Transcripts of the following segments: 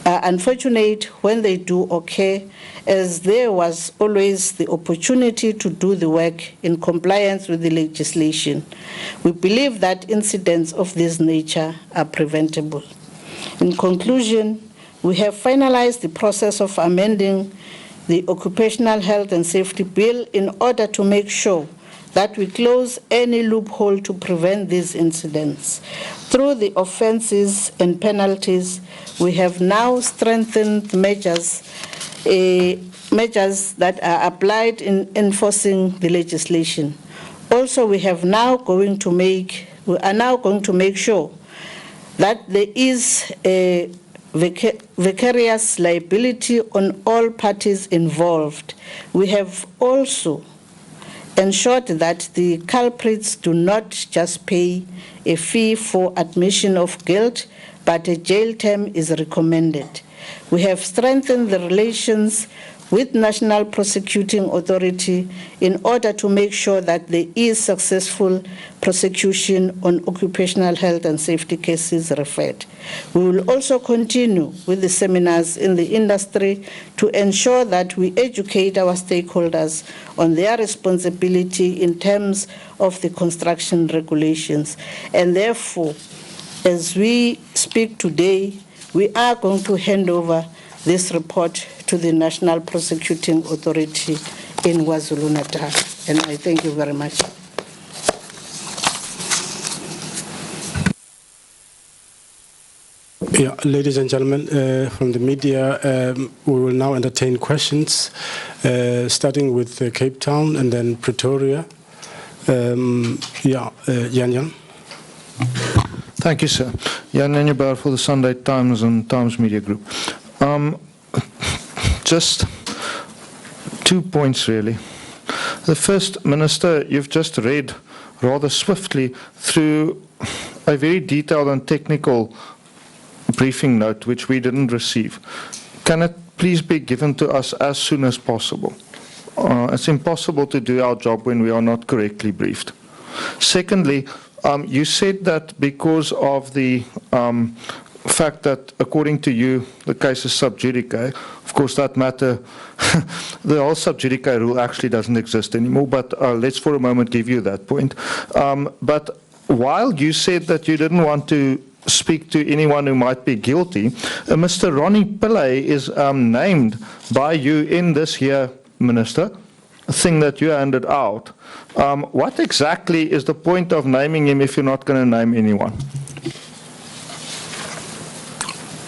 are unfortunate when they do occur, as there was always the opportunity to do the work in compliance with the legislation. We believe that incidents of this nature are preventable. In conclusion, we have finalized the process of amending the Occupational Health and Safety Bill in order to make sure that we close any loophole to prevent these incidents. Through the offenses and penalties, we have now strengthened measures that are applied in enforcing the legislation. Also, we are now going to make sure that there is a vicarious liability on all parties involved. We have also ensured that the culprits do not just pay a fee for admission of guilt, but a jail term is recommended. We have strengthened the relations with National Prosecuting Authority in order to make sure that there is successful prosecution on occupational health and safety cases referred. We will also continue with the seminars in the industry to ensure that we educate our stakeholders on their responsibility in terms of the construction regulations. And therefore, as we speak today, we are going to hand over this report to the National Prosecuting Authority in KwaZulu-Natal. And I thank you very much. Yeah, ladies and gentlemen from the media, we will now entertain questions, starting with Cape Town and then Pretoria. Jan. Thank you, sir. Jan Nenjebaar for the Sunday Times and Times Media Group. Just 2 points, really. The first, Minister, you've just read rather swiftly through a very detailed and technical briefing note, which we didn't receive. Can it please be given to us as soon as possible? It's impossible to do our job when we are not correctly briefed. Secondly, you said that because of the fact that, according to you, the case is sub judice, of course that matter, the whole sub judice rule actually doesn't exist anymore, but let's for a moment give you that point. But while you said that you didn't want to speak to anyone who might be guilty, Mr. Ronnie Pillay is named by you in this here, Minister, thing that you handed out. What exactly is the point of naming him if you're not going to name anyone?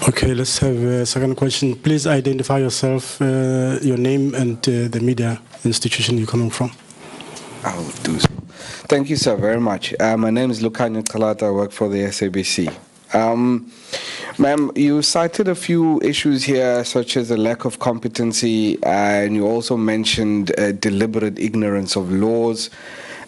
Okay, let's have a second question. Please identify yourself, your name and the media institution you're coming from. I'll do so. Thank you, sir, very much. My name is Lukhanya Kalata. I work for the SABC. Ma'am, you cited a few issues here, such as a lack of competency, and you also mentioned deliberate ignorance of laws.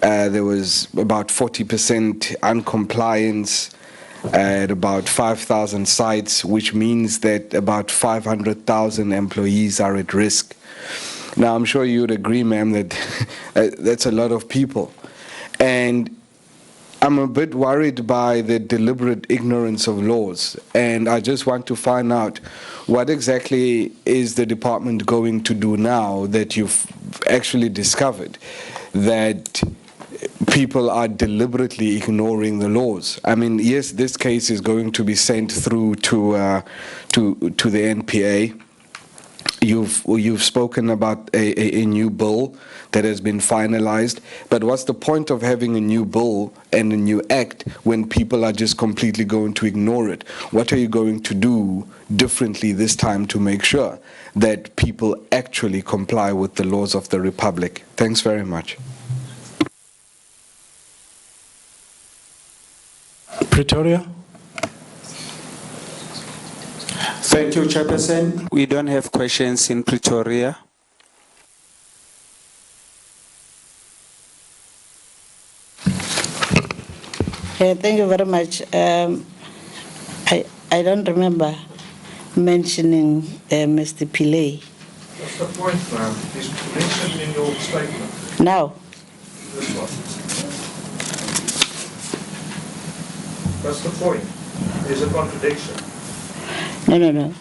There was about 40% uncompliance at about 5,000 sites, which means that about 500,000 employees are at risk. Now, I'm sure you would agree, ma'am, that that's a lot of people. And I'm a bit worried by the deliberate ignorance of laws, and I just want to find out what exactly is the department going to do now that you've actually discovered that people are deliberately ignoring the laws. I mean, yes, this case is going to be sent through to the NPA. You've spoken about a new bill that has been finalized, but what's the point of having a new bill and a new act when people are just completely going to ignore it? What are you going to do differently this time to make sure that people actually comply with the laws of the Republic? Thanks very much. Pretoria. Thank you, Chairperson. We don't have questions in Pretoria. Thank you very much. I don't remember mentioning Mr. Pillay. What's the point, ma'am? He's mentioned in your statement. Now. This one. That's the point. There's a contradiction. No.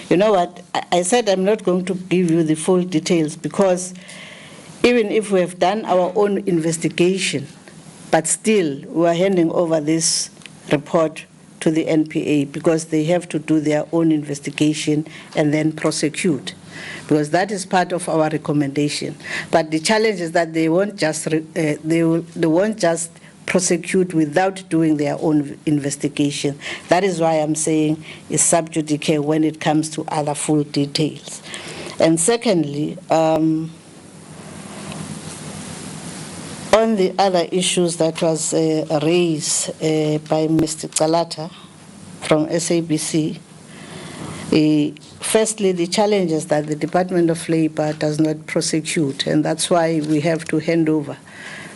You know what? I said I'm not going to give you the full details because even if we have done our own investigation, but still we are handing over this report to the NPA because they have to do their own investigation and then prosecute, because that is part of our recommendation. But the challenge is that they won't just prosecute without doing their own investigation. That is why I'm saying it's sub judice when it comes to other full details. And secondly, on the other issues that was raised by Mr. Kalata from SABC, firstly, the challenge is that the Department of Labor does not prosecute, and that's why we have to hand over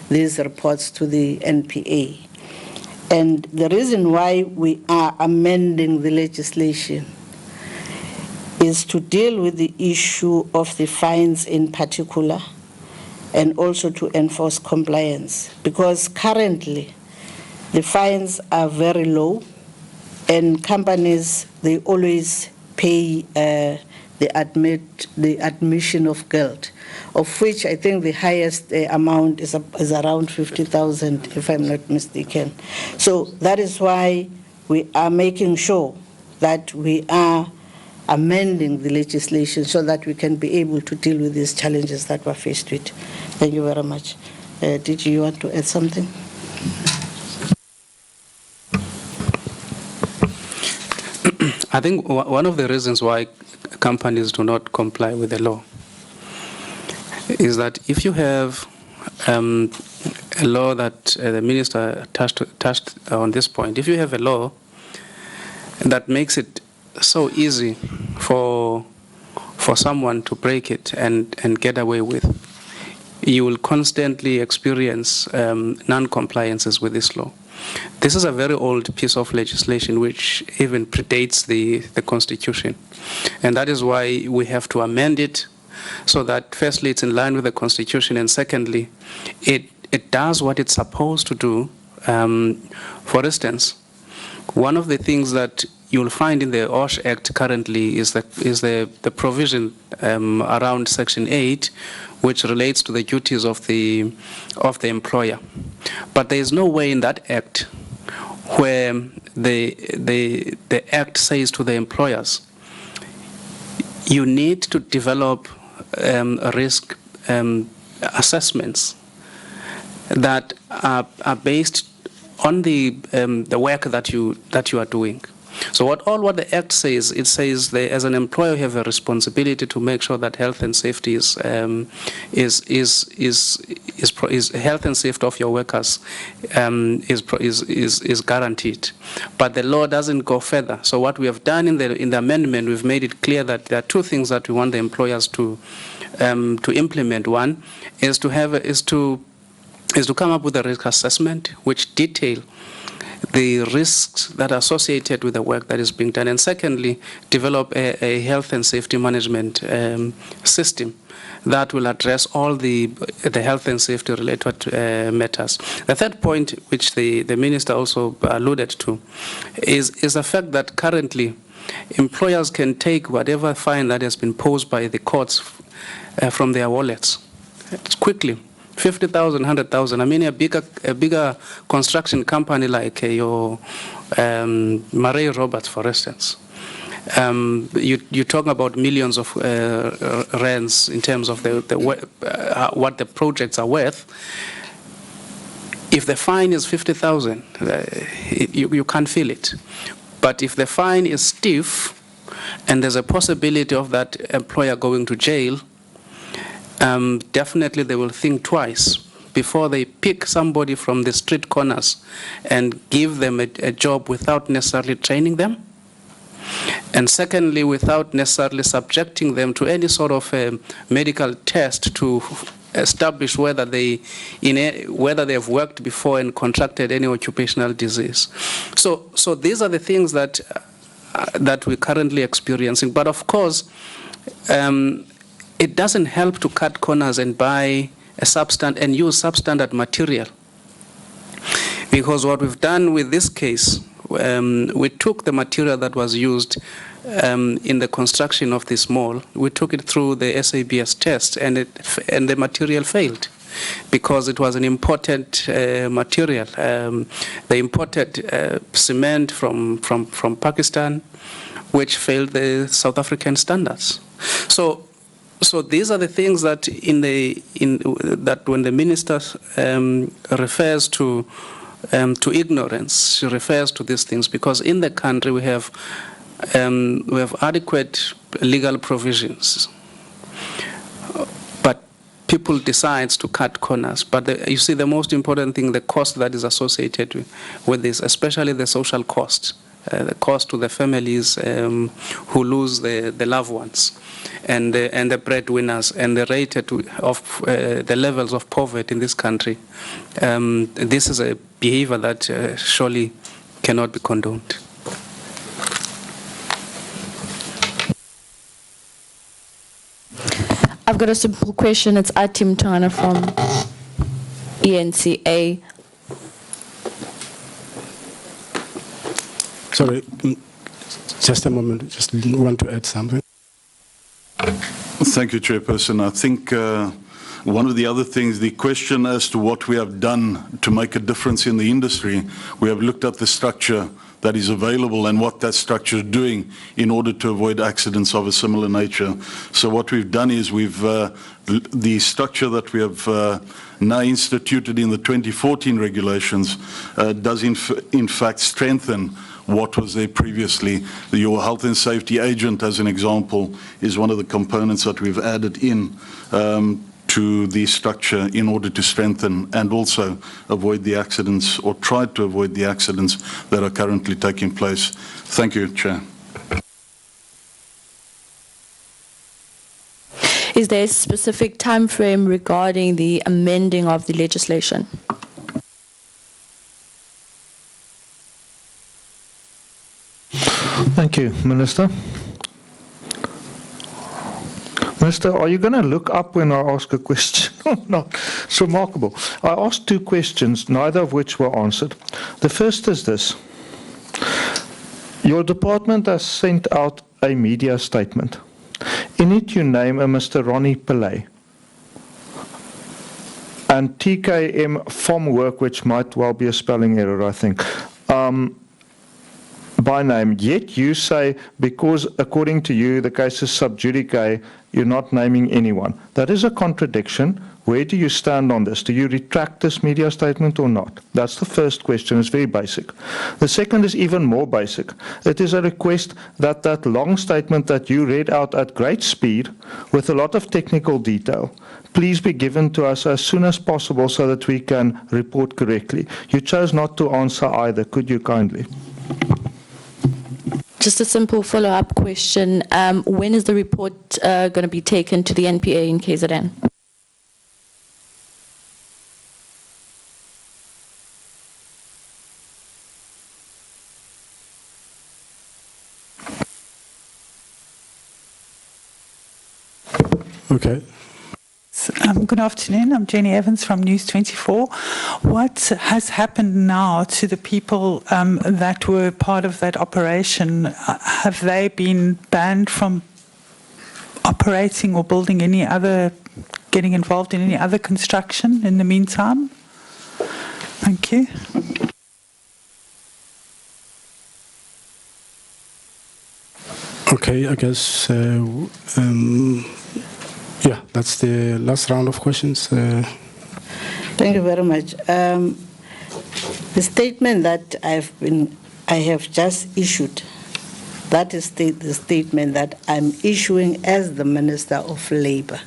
these reports to the NPA. And the reason why we are amending the legislation is to deal with the issue of the fines in particular, and also to enforce compliance, because currently the fines are very low and companies, they always pay the admission of guilt, of which I think the highest amount is around 50,000, if I'm not mistaken. So that is why we are making sure that we are amending the legislation so that we can be able to deal with these challenges that we're faced with. Thank you very much. Did you want to add something? I think one of the reasons why companies do not comply with the law is that if you have a law that the minister touched on this point, if you have a law that makes it so easy for someone to break it and get away with, you will constantly experience non-compliances with this law. This is a very old piece of legislation which even predates the Constitution. And that is why we have to amend it so that firstly it's in line with the Constitution, and secondly it does what it's supposed to do. For instance, one of the things that you'll find in the OSH Act currently is the provision around Section 8, which relates to the duties of the employer. But there is no way in that act where the act says to the employers, you need to develop risk assessments that are based on the work that you are doing. So what the Act says, it says that as an employer you have a responsibility to make sure that health and safety is health and safety of your workers is guaranteed. But the law doesn't go further. So what we have done in the amendment, we've made it clear that there are two things that we want the employers to implement. One is to come up with a risk assessment which detail the risks that are associated with the work that is being done, and secondly, develop a health and safety management system that will address all the health and safety related matters. The third point, which the minister also alluded to, is the fact that currently employers can take whatever fine that has been imposed by the courts from their wallets quickly. 50,000, 100,000. I mean, a bigger construction company like your Murray Roberts, for instance. You talk about millions of rands in terms of what the projects are worth. If the fine is 50,000, you can't feel it. But if the fine is stiff, and there's a possibility of that employer going to jail, definitely they will think twice before they pick somebody from the street corners and give them a job without necessarily training them. And secondly, without necessarily subjecting them to any sort of medical test to establish whether they have worked before and contracted any occupational disease. So these are the things that we're currently experiencing. But of course, it doesn't help to cut corners and buy use substandard material, because what we've done with this case, we took the material that was used in the construction of this mall, we took it through the SABS test, and the material failed because it was an imported material. They imported cement from Pakistan, which failed the South African standards. So these are the things that that when the minister refers to ignorance, she refers to these things, because in the country we have adequate legal provisions, but people decide to cut corners. But you see, the most important thing, the cost that is associated with this, especially the social cost, the cost to the families who lose the loved ones, and the breadwinners, and the rate of the levels of poverty in this country. This is a behavior that surely cannot be condoned. I've got a simple question. It's Atim Tana from ENCA. Sorry, just a moment. Just want to add something. Thank you, Chairperson. I think one of the other things, the question as to what we have done to make a difference in the industry, we have looked at the structure that is available and what that structure is doing in order to avoid accidents of a similar nature. So what we've done is the structure that we have now instituted in the 2014 regulations does in fact strengthen what was there previously. Your health and safety agent, as an example, is one of the components that we've added in to the structure in order to strengthen and also avoid the accidents, or try to avoid the accidents that are currently taking place. Thank you, Chair. Is there a specific time frame regarding the amending of the legislation? Thank you, Minister. Minister, are you going to look up when I ask a question or not? It's remarkable. I asked two questions, neither of which were answered. The first is this. Your department has sent out a media statement. In it you name a Mr. Ronnie Pillay and TKM from work, which might well be a spelling error, I think, by name. Yet you say, because according to you the case is sub judice, you're not naming anyone. That is a contradiction. Where do you stand on this? Do you retract this media statement or not? That's the first question. It's very basic. The second is even more basic. It is a request that that long statement that you read out at great speed with a lot of technical detail, please be given to us as soon as possible so that we can report correctly. You chose not to answer either. Could you kindly? Just a simple follow-up question. When is the report going to be taken to the NPA in KZN? Okay. Good afternoon. I'm Jenny Evans from News 24. What has happened now to the people that were part of that operation? Have they been banned from operating or building any other, getting involved in any other construction in the meantime? Thank you. Okay, I guess, yeah, that's the last round of questions. Thank you very much. The statement that I have just issued, that is the statement that I'm issuing as the Minister of Labour.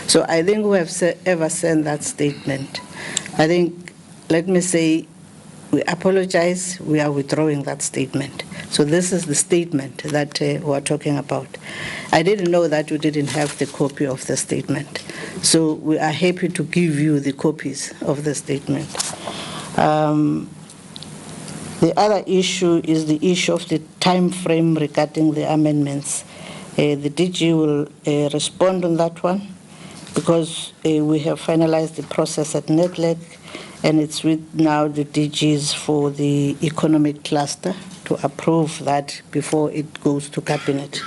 So I think who have ever sent that statement, I think, let me say, we apologize, we are withdrawing that statement. So this is the statement that we're talking about. I didn't know that you didn't have the copy of the statement. So we are happy to give you the copies of the statement. The other issue is the issue of the time frame regarding the amendments. The DG will respond on that one because we have finalized the process at NETLEC, and it's with now the DGs for the economic cluster. to approve that before it goes to cabinet.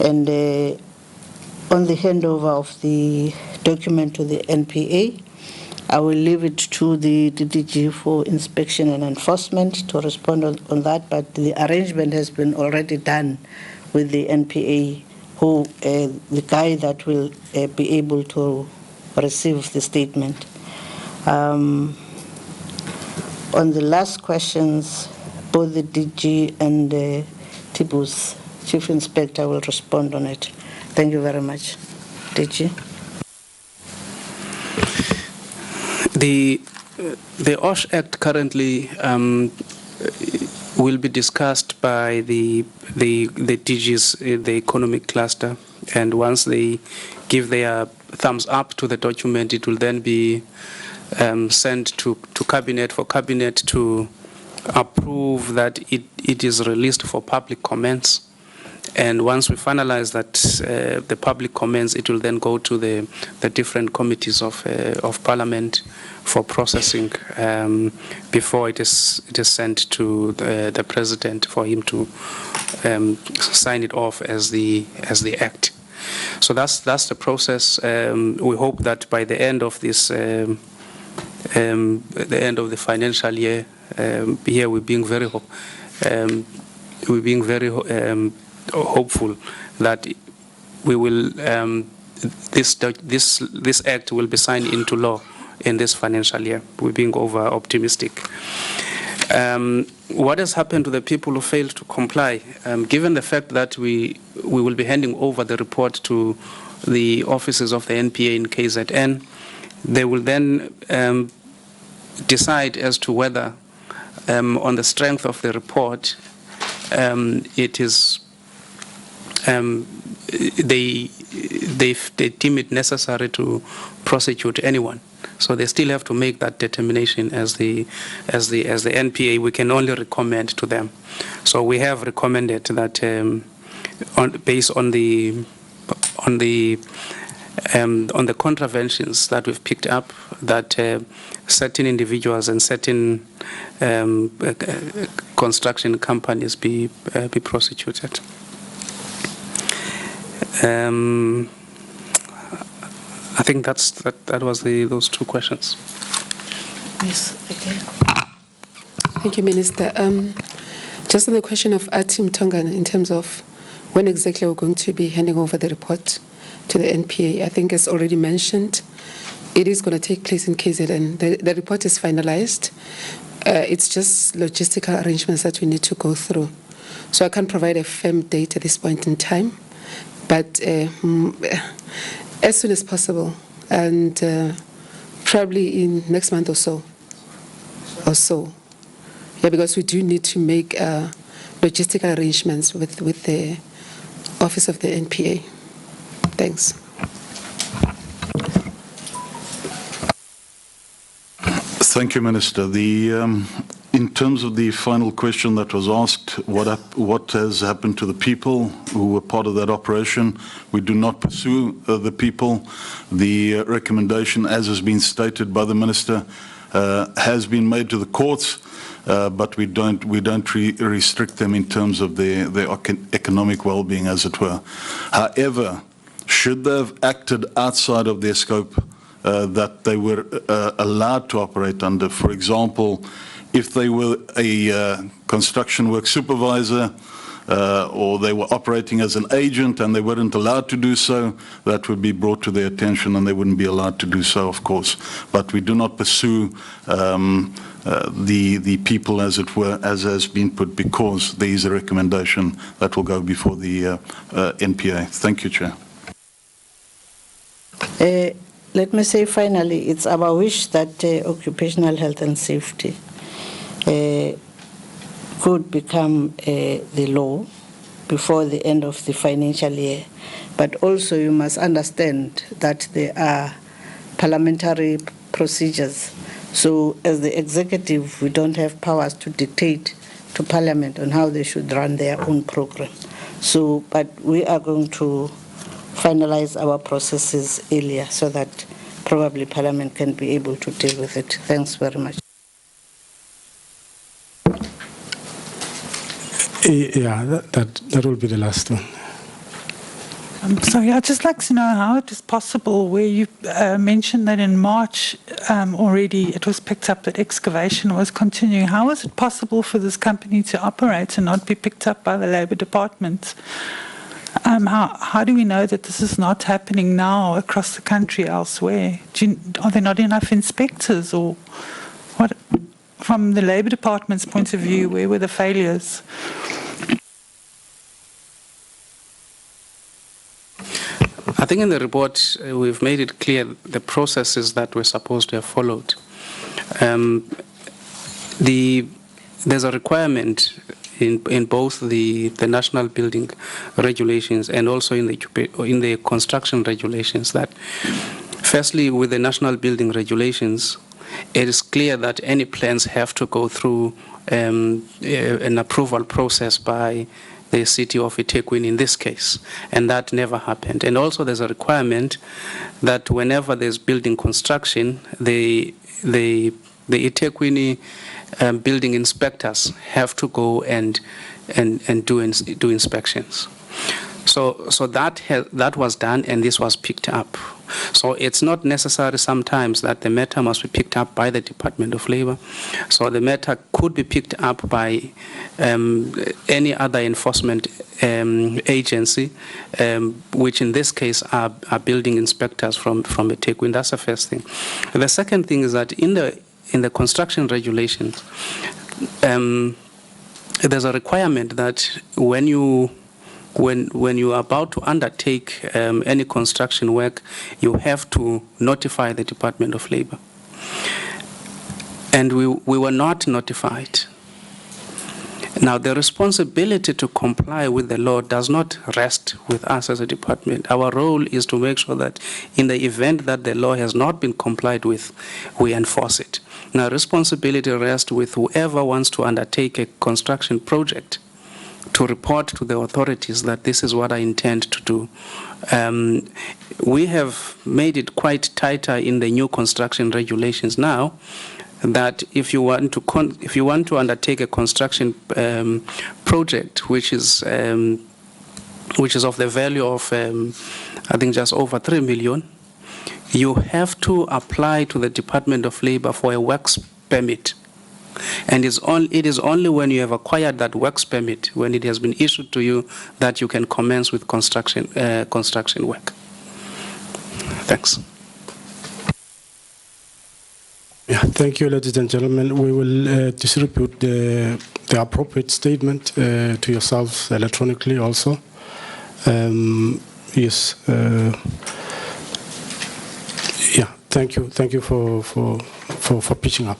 And on the handover of the document to the NPA, I will leave it to the DDG for inspection and enforcement to respond on that, but the arrangement has been already done with the NPA, who the guy that will be able to receive the statement. On the last questions, both the DG and Tibu's Chief Inspector will respond on it. Thank you very much. DG. The OSH Act currently will be discussed by the DGs, the economic cluster, and once they give their thumbs up to the document, it will then be sent to cabinet for cabinet to approve that it is released for public comments. And once we finalize that, the public comments, it will then go to the different committees of Parliament for processing before it is sent to the President for him to sign it off as the Act. So that's the process. We hope that by the end of this, the end of the financial year, here we're being very hopeful that we will this act will be signed into law in this financial year. We're being over optimistic. What has happened to the people who failed to comply? Given the fact that we will be handing over the report to the offices of the NPA in KZN, they will then decide as to whether, on the strength of the report, it is they deem it necessary to prosecute anyone. So they still have to make that determination as the NPA. We can only recommend to them. So we have recommended that based on the contraventions that we've picked up, that certain individuals and certain construction companies be prosecuted. I think that was those two questions. Yes, okay. Thank you, Minister. Just on the question of Atim Tongan, in terms of when exactly we're going to be handing over the report to the NPA, I think as already mentioned, it is going to take place in KZN. The report is finalized. It's just logistical arrangements that we need to go through. So I can't provide a firm date at this point in time, but as soon as possible, and probably in next month or so. Yeah, because we do need to make logistical arrangements with the office of the NPA. Thanks. Thank you, Minister. In terms of the final question that was asked, what has happened to the people who were part of that operation? We do not pursue the people. The recommendation, as has been stated by the Minister, has been made to the courts, but we don't restrict them in terms of their economic well-being, as it were. However, should they have acted outside of their scope that they were allowed to operate under, for example, if they were a construction work supervisor or they were operating as an agent and they weren't allowed to do so, that would be brought to their attention and they wouldn't be allowed to do so, of course. But we do not pursue the people, as it were, as has been put, because there is a recommendation that will go before the NPA. Thank you, Chair. Let me say finally, it's our wish that occupational health and safety could become the law before the end of the financial year. But also you must understand that there are parliamentary procedures. So as the executive, we don't have powers to dictate to Parliament on how they should run their own program. So, but we are going to finalize our processes earlier so that probably Parliament can be able to deal with it. Thanks very much. Yeah, that will be the last one. Sorry, I'd just like to know how it is possible where you mentioned that in March already it was picked up that excavation was continuing. How is it possible for this company to operate and not be picked up by the Labour Department? How do we know that this is not happening now across the country elsewhere? Are there not enough inspectors, or what? From the Labour Department's point of view, where were the failures? I think in the report we've made it clear the processes that we're supposed to have followed. There's a requirement in both the national building regulations and also in the construction regulations that, firstly, with the national building regulations, it is clear that any plans have to go through an approval process by the city of eThekwini in this case, and that never happened. And also there's a requirement that whenever there's building construction, the eThekwini building inspectors have to go and do inspections. So that was done, and this was picked up. So it's not necessary sometimes that the matter must be picked up by the Department of Labour. So the matter could be picked up by any other enforcement agency, which in this case are building inspectors from eThekwini. That's the first thing. The second thing is that in the construction regulations, there's a requirement that when you are about to undertake any construction work, you have to notify the Department of Labour. And we were not notified. Now, the responsibility to comply with the law does not rest with us as a department. Our role is to make sure that in the event that the law has not been complied with, we enforce it. Now, responsibility rests with whoever wants to undertake a construction project to report to the authorities that this is what I intend to do. We have made it quite tighter in the new construction regulations now, that if you want to undertake a construction project which is of the value of I think just over 3 million, you have to apply to the Department of Labour for a works permit. And it is only when you have acquired that works permit, when it has been issued to you, that you can commence with construction work. Thanks. Yeah, thank you, ladies and gentlemen. We will distribute the appropriate statement to yourselves electronically also. Yes. Yeah. Thank you. Thank you for pitching up.